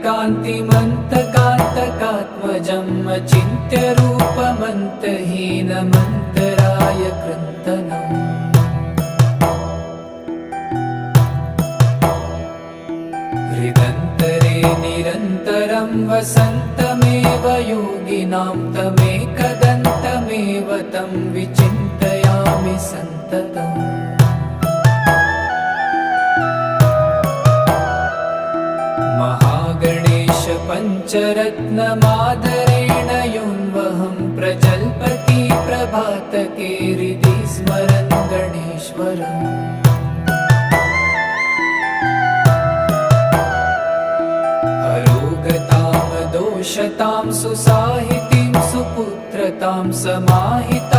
कान्तिमन्तकान्तकात्मजम् अचिन्त्य रूपमन्तहीनमन्तराय कृन्तनम् हृदन्तरे निरन्तरं वसन्तमेव योगिनां तमेकदन्तमेव तं विचिन्तयामि सन्ततम् महागणेश पञ्चरत्नमादरेण योऽन्वहं प्रजल्पति प्रभातके हृदि स्मरन् गणेश्वरम् अरोगतां दोषतां सुसाहितीं सुपुत्रतां समाहितां